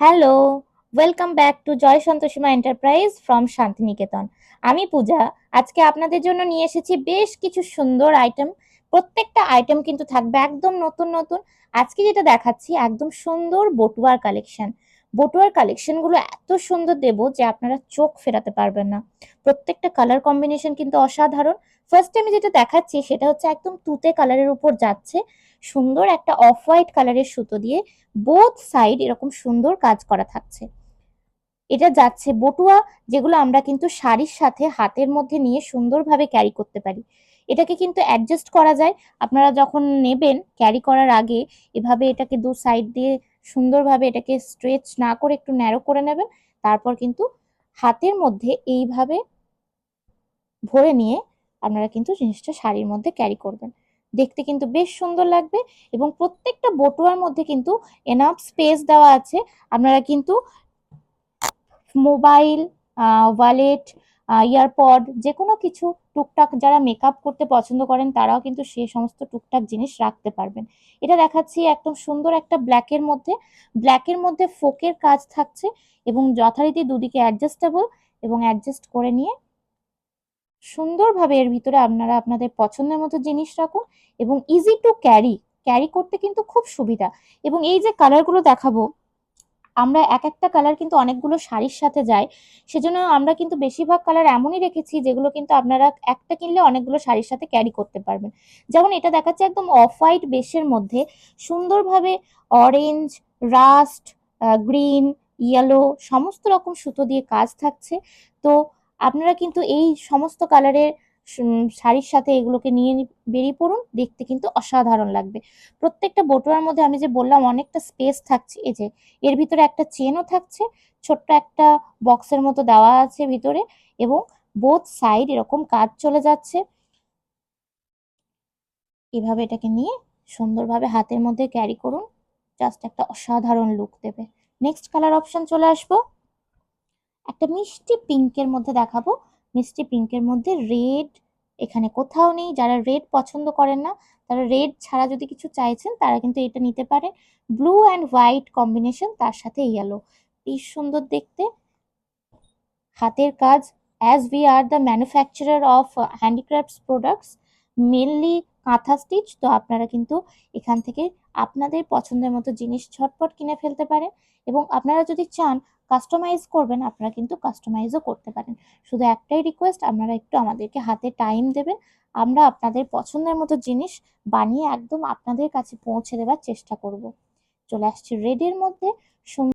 Hello, welcome back to Jai Santoshima enterprise from Shantiniketan. আমি পূজা। আজকে আপনাদের জন্য নিয়ে এসেছি বেশ কিছু সুন্দর আইটেম। প্রত্যেকটা আইটেম কিন্তু থাকবে একদম নতুন নতুন। আজকে যেটা দেখাচ্ছি একদম সুন্দর বটুয়ার কালেকশন। বটুয়ার কালেকশনগুলো এত সুন্দর দেব যে আপনারা চোখ ফেরাতে পারবেন না। প্রত্যেকটা কালার কম্বিনেশন কিন্তু অসাধারণ। ফার্স্ট আমি যেটা দেখাচ্ছি সেটা হচ্ছে একদম তুতে কালারের উপর যাচ্ছে, সুন্দর একটা অফ হোয়াইট কালারের সুতো দিয়ে বোথ সাইড এরকম সুন্দর কাজ করা থাকছে। এটা যাচ্ছে বটুয়া, যেগুলো আমরা কিন্তু শাড়ির সাথে হাতের মধ্যে নিয়ে সুন্দরভাবে ক্যারি করতে পারি। এটাকে কিন্তু অ্যাডজাস্ট করা যায়। আপনারা যখন নেবেন ক্যারি করার আগে এভাবে এটাকে দু সাইড দিয়ে সুন্দরভাবে এটাকে স্ট্রেচ না করে একটু ন্যারো করে নেবেন। তারপর কিন্তু হাতের মধ্যে এইভাবে ভরে নিয়ে আপনারা কিন্তু জিনিসটা শাড়ির মধ্যে ক্যারি করবেন। দেখতে কিন্তু বেশ সুন্দর লাগবে এবং প্রত্যেকটা বটুয়ার মধ্যে কিন্তু এনাফ স্পেস দেওয়া আছে। আপনারা কিন্তু মোবাইল, ওয়ালেট, ইয়ারপড যে কোনো কিছু টুকটাক যারা মেকআপ করতে পছন্দ করেন তারাও কিন্তু সেই সমস্ত টুকটাক জিনিস রাখতে পারবেন। এটা দেখাচ্ছি একদম সুন্দর একটা ব্ল্যাকের মধ্যে ফোকের কাজ থাকছে এবং যথারীতি দুদিকে অ্যাডজাস্টেবল এবং অ্যাডজাস্ট করে নিয়ে সুন্দরভাবে এর ভিতরে আপনারা আপনাদের পছন্দের মতো জিনিস রাখুন এবং ইজি টু ক্যারি। ক্যারি করতে কিন্তু খুব সুবিধা। এবং এই যে কালারগুলো দেখাবো, আমরা এক একটা কালার কিন্তু অনেকগুলো শাড়ির সাথে যায়। সেজন্য আমরা কিন্তু বেশিরভাগ কালার এমনই রেখেছি যেগুলো কিন্তু আপনারা একটা কিনলে অনেকগুলো শাড়ির সাথে ক্যারি করতে পারবেন। যেমন এটা দেখাচ্ছে একদম অফ হোয়াইট বেসের মধ্যে সুন্দরভাবে অরেঞ্জ, রাস্ট, গ্রিন, ইয়েলো সমস্ত রকম সুতো দিয়ে কাজ থাকছে। তো আপনারা কিন্তু এই সমস্ত কালারের শাড়ির সাথে এগুলোকে নিয়ে বেরিয়ে পড়ুন, দেখতে কিন্তু অসাধারণ লাগবে। প্রত্যেকটা বটুয়ার মধ্যে আমি যে বললাম অনেকটা স্পেস থাকছে, এই যে এর ভিতরে একটা চেনও থাকছে, ছোট্ট একটা বক্সের মতো দেওয়া আছে ভিতরে এবং বোথ সাইড এরকম কাজ চলে যাচ্ছে। এভাবে এটাকে নিয়ে সুন্দরভাবে হাতের মধ্যে ক্যারি করুন, জাস্ট একটা অসাধারণ লুক দেবে। নেক্সট কালার অপশন চলে আসবো, একটা মিষ্টি পিঙ্কের মধ্যে দেখাবো। মিষ্টি পিঙ্কের মধ্যে রেড এখানে কোথাও নেই। যারা রেড পছন্দ করেন না, তারা রেড ছাড়া যদি কিছু চাইছেন তারা কিন্তু এটা নিতে পারে। ব্লু অ্যান্ড হোয়াইট কম্বিনেশন, তার সাথে ইয়েলো, বেশ সুন্দর দেখতে। হাতের কাজ, as we are the manufacturer of handicrafts products, mainly কাঁথা স্টিচ, তো আপনারা কিন্তু এখান থেকে আপনাদের পছন্দের মতো জিনিস ঝটপট কিনে ফেলতে পারেন। এবং আপনারা যদি চান কাস্টমাইজ করবেন, আপনারা কিন্তু কাস্টমাইজও করতে পারেন। শুধু একটাই রিকোয়েস্ট, আপনারা একটু আমাদেরকে হাতে টাইম দেবেন। আমরা আপনাদের পছন্দের মতো জিনিস বানিয়ে একদম আপনাদের কাছে পৌঁছে দেওয়ার চেষ্টা করব। চলে আসছি রেডের মধ্যে।